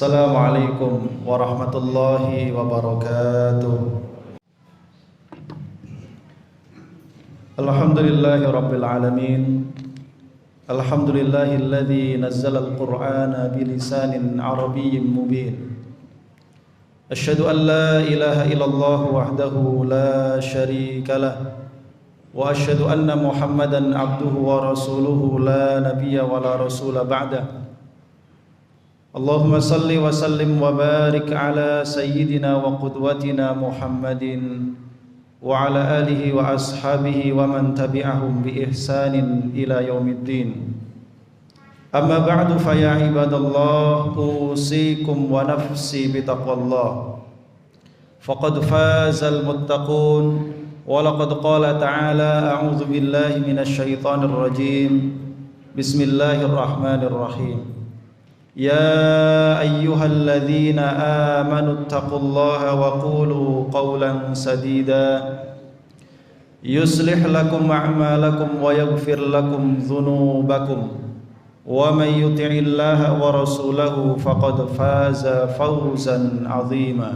Assalamualaikum warahmatullahi wabarakatuh. Alhamdulillahi rabbil alamin. Alhamdulillahilladzi nazzala al-Qur'ana bilisanin arabiyyin mubin. Asyhadu an la ilaha illallah wahdahu la syarika lah. Wa asyhadu anna Muhammadan abduhu wa rasuluhu la nabiyya wa la rasula ba'dah. Allahumma salli wa sallim wa barik ala sayyidina wa qudwatina Muhammadin wa ala alihi wa ashabihi wa man tabi'ahum bi ihsanin ila yaumiddin. Amma ba'du fa ya ibadallah, usikum wa nafsi bi taqwallah. Faqad fazal muttaqun wa laqad qala ta'ala a'udzu billahi minasy syaithanir rajim. Bismillahirrahmanirrahim. يا أيها الذين آمنوا اتقوا الله وقولوا قولا سديدا يصلح لكم أعمالكم ويغفر لكم ذنوبكم ومن يطع الله ورسوله فقد فاز فوزا عظيما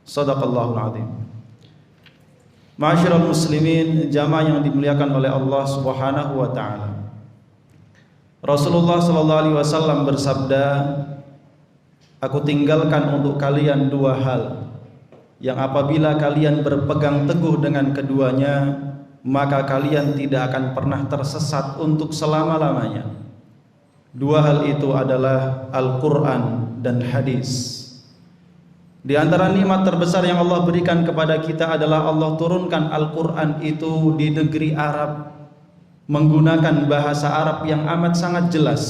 صدق الله العظيم. Ma'asyiral muslimin, jamaah yang dimuliakan oleh Allah Subhanahu wa taala. Rasulullah sallallahu alaihi wasallam bersabda, "Aku tinggalkan untuk kalian dua hal yang apabila kalian berpegang teguh dengan keduanya, maka kalian tidak akan pernah tersesat untuk selama-lamanya." Dua hal itu adalah Al-Qur'an dan hadis. Di antara nikmat terbesar yang Allah berikan kepada kita adalah Allah turunkan Al-Qur'an itu di negeri Arab, menggunakan bahasa Arab yang amat sangat jelas.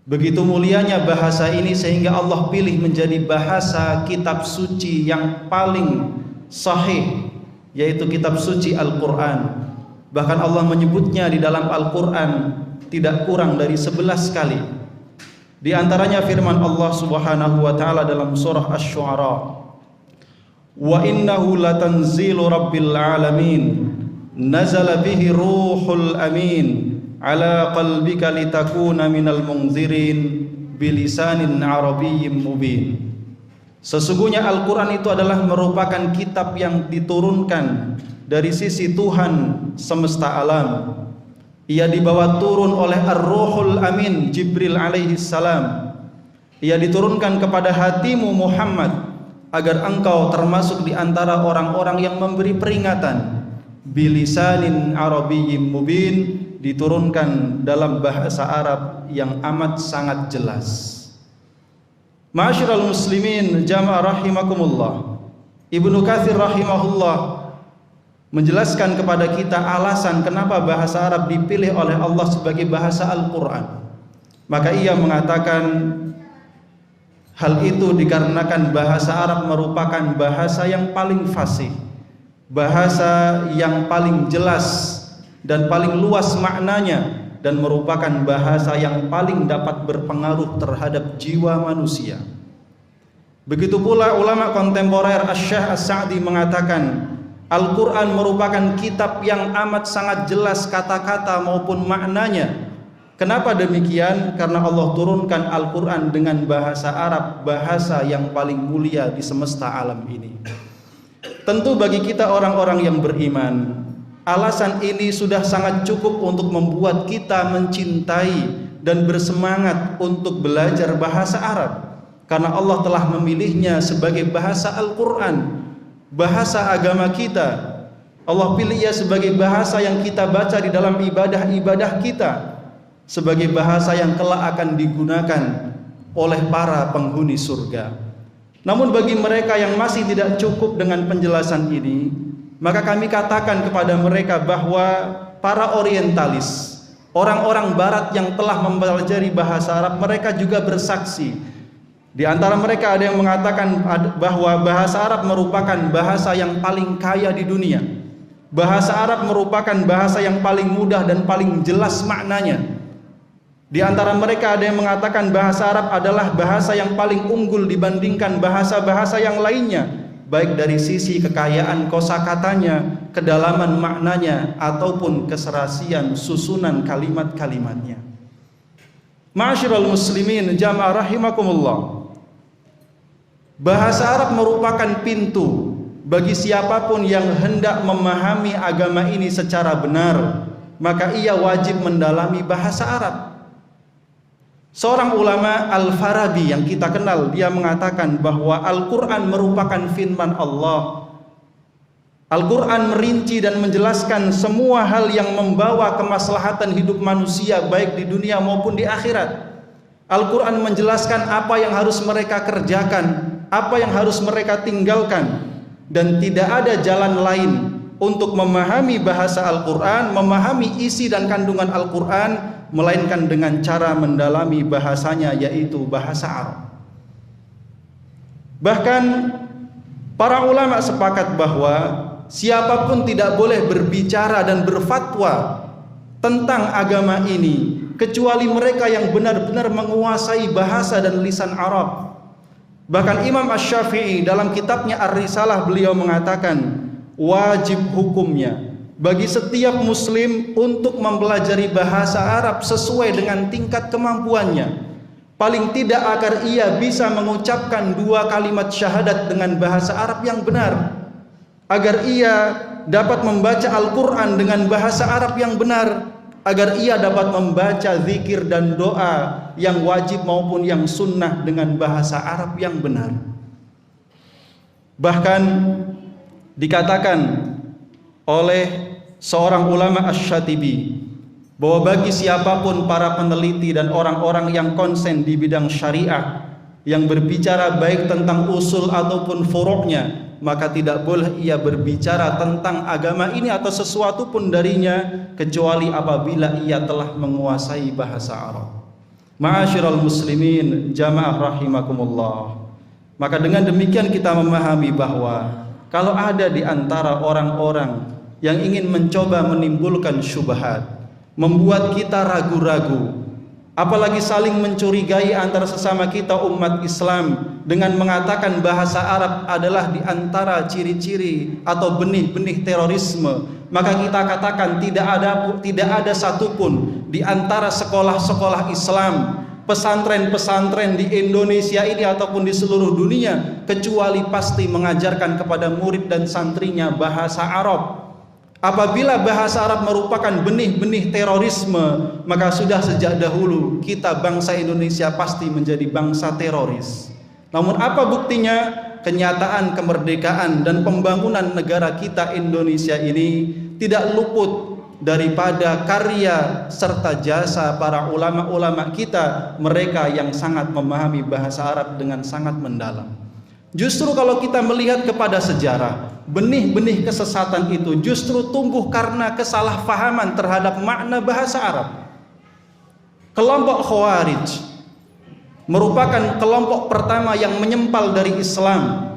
Begitu mulianya bahasa ini sehingga Allah pilih menjadi bahasa kitab suci yang paling sahih, yaitu kitab suci Al-Quran. Bahkan Allah menyebutnya di dalam Al-Quran tidak kurang dari 11 kali. Di antaranya firman Allah Subhanahu wa taala dalam surah Asy-Syu'ara, "Wa innahu latanzilu rabbil alamin nazala bihi ruhul amin ala qalbika litakuna minal munzirin bilisanin arabiyyin mubin." Sesungguhnya Al-Quran itu adalah merupakan kitab yang diturunkan dari sisi Tuhan semesta alam. Ia dibawa turun oleh Ar-Ruhul Amin Jibril alaihi salam. Ia diturunkan kepada hatimu Muhammad agar engkau termasuk di antara orang-orang yang memberi peringatan. Bilisanin arabiyyin mubin, diturunkan dalam bahasa Arab yang amat sangat jelas. Ma'asyiral muslimin, jamaah rahimakumullah, Ibnu Katsir rahimahullah menjelaskan kepada kita alasan kenapa bahasa Arab dipilih oleh Allah sebagai bahasa Al-Quran. Maka ia mengatakan hal itu dikarenakan bahasa Arab merupakan bahasa yang paling fasih, bahasa yang paling jelas dan paling luas maknanya, dan merupakan bahasa yang paling dapat berpengaruh terhadap jiwa manusia. Begitu pula ulama kontemporer Asy-Syaikh As-Sa'di mengatakan Al-Quran merupakan kitab yang amat sangat jelas kata-kata maupun maknanya. Kenapa demikian? Karena Allah turunkan Al-Quran dengan bahasa Arab, bahasa yang paling mulia di semesta alam ini. Tentu bagi kita orang-orang yang beriman, alasan ini sudah sangat cukup untuk membuat kita mencintai dan bersemangat untuk belajar bahasa Arab, karena Allah telah memilihnya sebagai bahasa Al-Quran, bahasa agama kita. Allah pilih ia sebagai bahasa yang kita baca di dalam ibadah-ibadah kita, sebagai bahasa yang kelak akan digunakan oleh para penghuni surga. Namun bagi mereka yang masih tidak cukup dengan penjelasan ini, maka kami katakan kepada mereka bahwa para orientalis, orang-orang barat yang telah mempelajari bahasa Arab, mereka juga bersaksi. Di antara mereka ada yang mengatakan bahwa bahasa Arab merupakan bahasa yang paling kaya di dunia. Bahasa Arab merupakan bahasa yang paling mudah dan paling jelas maknanya. Di antara mereka ada yang mengatakan bahasa Arab adalah bahasa yang paling unggul dibandingkan bahasa-bahasa yang lainnya, baik dari sisi kekayaan kosakatanya, kedalaman maknanya, ataupun keserasian susunan kalimat-kalimatnya. Ma'asyiral muslimin jamaah rahimakumullah. Bahasa Arab merupakan pintu bagi siapapun yang hendak memahami agama ini secara benar, maka ia wajib mendalami bahasa Arab. Seorang ulama Al-Farabi yang kita kenal, dia mengatakan bahwa Al-Quran merupakan firman Allah. Al-Quran merinci dan menjelaskan semua hal yang membawa kemaslahatan hidup manusia baik di dunia maupun di akhirat. Al-Quran menjelaskan apa yang harus mereka kerjakan, apa yang harus mereka tinggalkan, dan tidak ada jalan lain untuk memahami bahasa Al-Quran, memahami isi dan kandungan Al-Quran, melainkan dengan cara mendalami bahasanya, yaitu bahasa Arab. Bahkan para ulama sepakat bahwa siapapun tidak boleh berbicara dan berfatwa tentang agama ini kecuali mereka yang benar-benar menguasai bahasa dan lisan Arab. Bahkan Imam Asy-Syafi'i dalam kitabnya Ar-Risalah, beliau mengatakan wajib hukumnya bagi setiap muslim untuk mempelajari bahasa Arab sesuai dengan tingkat kemampuannya, paling tidak agar ia bisa mengucapkan 2 kalimat syahadat dengan bahasa Arab yang benar, agar ia dapat membaca Al-Quran dengan bahasa Arab yang benar, agar ia dapat membaca zikir dan doa yang wajib maupun yang sunnah dengan bahasa Arab yang benar. Bahkan dikatakan oleh seorang ulama Asy-Syatibi bahwa bagi siapapun para peneliti dan orang-orang yang konsen di bidang syariah yang berbicara baik tentang usul ataupun furuknya, maka tidak boleh ia berbicara tentang agama ini atau sesuatu pun darinya kecuali apabila ia telah menguasai bahasa Arab. Ma'asyiral muslimin jamaah rahimakumullah. Maka dengan demikian kita memahami bahwa kalau ada di antara orang-orang yang ingin mencoba menimbulkan syubhat, membuat kita ragu-ragu, apalagi saling mencurigai antara sesama kita umat Islam dengan mengatakan bahasa Arab adalah di antara ciri-ciri atau benih-benih terorisme, maka kita katakan tidak ada satupun di antara sekolah-sekolah Islam, pesantren-pesantren di Indonesia ini ataupun di seluruh dunia kecuali pasti mengajarkan kepada murid dan santrinya bahasa Arab. Apabila bahasa Arab merupakan benih-benih terorisme, maka sudah sejak dahulu kita bangsa Indonesia pasti menjadi bangsa teroris. Namun apa buktinya? Kenyataan kemerdekaan dan pembangunan negara kita Indonesia ini tidak luput daripada karya serta jasa para ulama-ulama kita, mereka yang sangat memahami bahasa Arab dengan sangat mendalam. Justru kalau kita melihat kepada sejarah, benih-benih kesesatan itu justru tumbuh karena kesalahpahaman terhadap makna bahasa Arab. Kelompok Khawarij merupakan kelompok pertama yang menyempal dari Islam.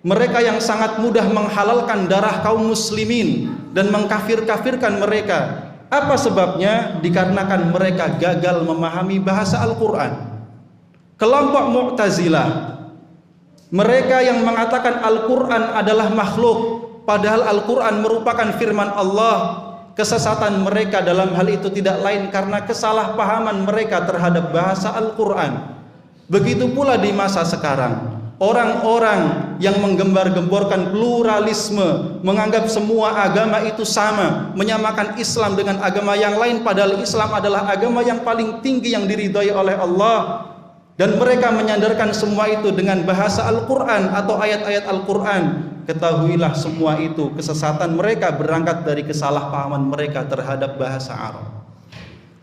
Mereka yang sangat mudah menghalalkan darah kaum muslimin dan mengkafir-kafirkan mereka. Apa sebabnya? Dikarenakan mereka gagal memahami bahasa Al-Quran. Kelompok Mu'tazilah, mereka yang mengatakan Al-Quran adalah makhluk, padahal Al-Quran merupakan firman Allah. Kesesatan mereka dalam hal itu tidak lain karena kesalahpahaman mereka terhadap bahasa Al-Quran. Begitu pula di masa sekarang, orang-orang yang menggembar-gemborkan pluralisme, menganggap semua agama itu sama, menyamakan Islam dengan agama yang lain, padahal Islam adalah agama yang paling tinggi yang diridhai oleh Allah. Dan mereka menyandarkan semua itu dengan bahasa Al-Quran atau ayat-ayat Al-Quran. Ketahuilah semua itu kesesatan mereka berangkat dari kesalahpahaman mereka terhadap bahasa Arab.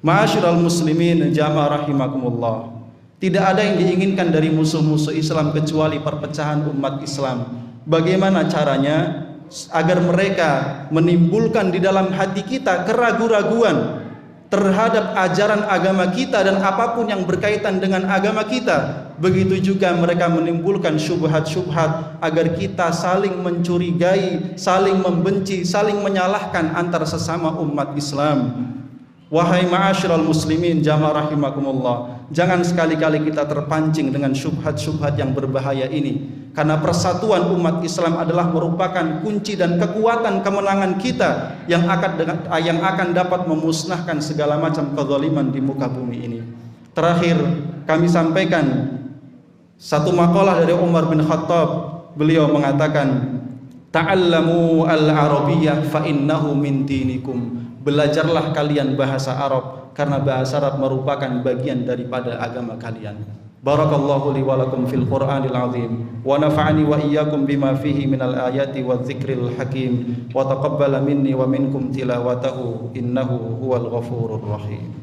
Ma'asyiral muslimin jamaah rahimakumullah. Tidak ada yang diinginkan dari musuh-musuh Islam kecuali perpecahan umat Islam. Bagaimana caranya agar mereka menimbulkan di dalam hati kita keraguan-raguan terhadap ajaran agama kita dan apapun yang berkaitan dengan agama kita. Begitu juga mereka menimbulkan syubhat-syubhat agar kita saling mencurigai, saling membenci, saling menyalahkan antara sesama umat Islam. Wahai ma'asyiral muslimin jamaah rahimakumullah, jangan sekali-kali kita terpancing dengan syubhat-syubhat yang berbahaya ini. Karena persatuan umat Islam adalah merupakan kunci dan kekuatan kemenangan kita yang akan dapat memusnahkan segala macam kezaliman di muka bumi ini. Terakhir kami sampaikan satu makalah dari Umar bin Khattab. Beliau mengatakan, ta'allamu al-arabiyyah fa innahu min dinikum. Belajarlah kalian bahasa Arab karena bahasa Arab merupakan bagian daripada agama kalian. Barakallahu li wa lakum fil Qur'anil azim wa nafa'ani wa iyyakum bima fihi minal ayati wadh-dhikril hakim wa taqabbala minni wa minkum tilawatahu innahu huwal ghafurur rahim.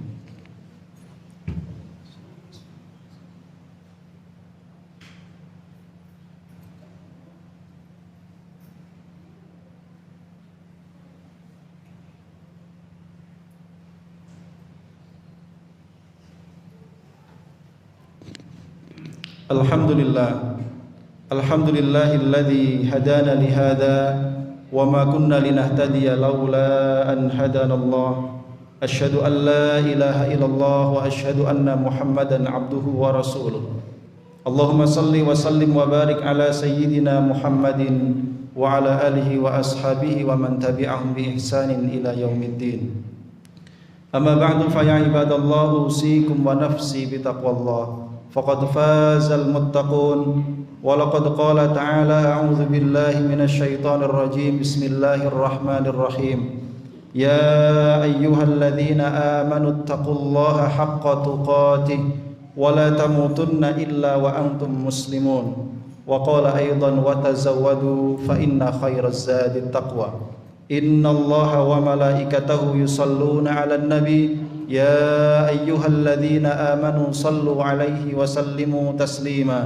Alhamdulillah, alhamdulillahilladzi hadana lihada wa ma kunna linahtadiya laula an hadanallah. Asyhadu an la ilaha illallah wa asyhadu anna Muhammadan abduhu wa rasuluh. Allahumma salli wa sallim wa barik ala sayyidina Muhammadin wa ala alihi wa ashabihi wa man tabi'ahum bi ihsanin ila yaumiddin. Amma ba'du fa ya ibadallah usikum wa nafsi bi taqwallah. فقد فاز المتقون ولقد قال تعالى أعوذ بالله من الشيطان الرجيم بسم الله الرحمن الرحيم يا أيها الذين آمنوا اتقوا الله حق تقاته ولا تموتن إلا وأنتم مسلمون وقال أيضا وتزودوا فإن خير الزاد التقوى إن الله وملائكته يصلون على النبي يا أيها الذين آمنوا صلوا عليه وسلموا تسليما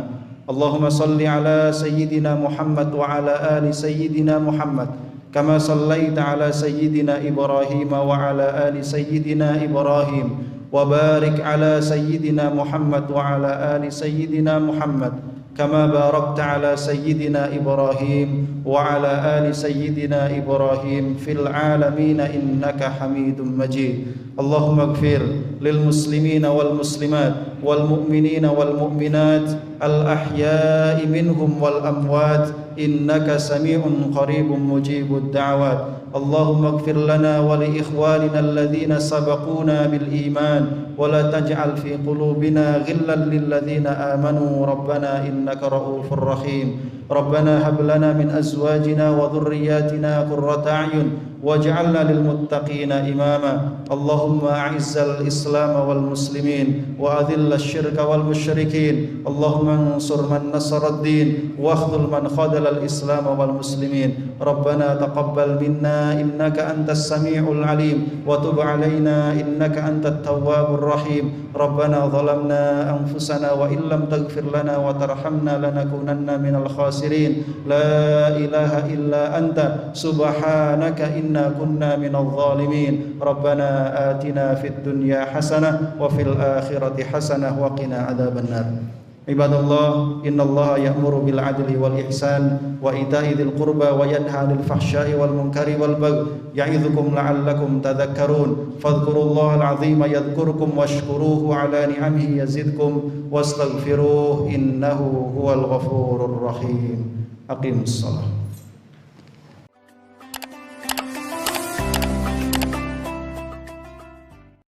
اللهم صل على سيدنا محمد وعلى آل سيدنا محمد كما صليت على سيدنا إبراهيم وعلى آل سيدنا إبراهيم وبارك على سيدنا محمد وعلى آل سيدنا محمد كما باركت على سيدنا إبراهيم وعلى آل سيدنا إبراهيم في العالمين إنك حميد مجيد اللهم اغفر للمسلمين والمسلمات والمؤمنين والمؤمنات الأحياء منهم والأموات إنك سميع قريب مجيب الدعوات اللهم اغفر لنا ولإخواننا الذين سبقونا بالإيمان ولا تجعل في قلوبنا غلا للذين آمنوا ربنا إنك رؤوف رحيم ربنا هب لنا من أزواجنا وذرياتنا قرة أعين واجعلنا للمتقين إماما اللهم أعز الإسلام والمسلمين وأذل الشرك والمشركين اللهم انصر من نصر الدين واخذل من خذل الإسلام والمسلمين ربنا تقبل منا إنك أنت السميع العليم وتب علينا إنك أنت التواب الرحيم ربنا ظلمنا أنفسنا وإن لم تغفر لنا وترحمنا لنكونن من الخاسرين لا إله إلا أنت سبحانك إنا كنا من الظالمين ربنا آتنا في الدنيا حسنة وفي الآخرة حسنة وقنا عذاب النار عباد الله إن الله يأمر بالعدل والإحسان وإيتاء ذي القربى وينهى عن الفحشاء والمنكر والبغي يعظكم لعلكم تذكرون فاذكروا الله العظيم يذكركم واشكروه على نعمه يزدكم واستغفروه إنه هو الغفور الرحيم أقيموا الصلاة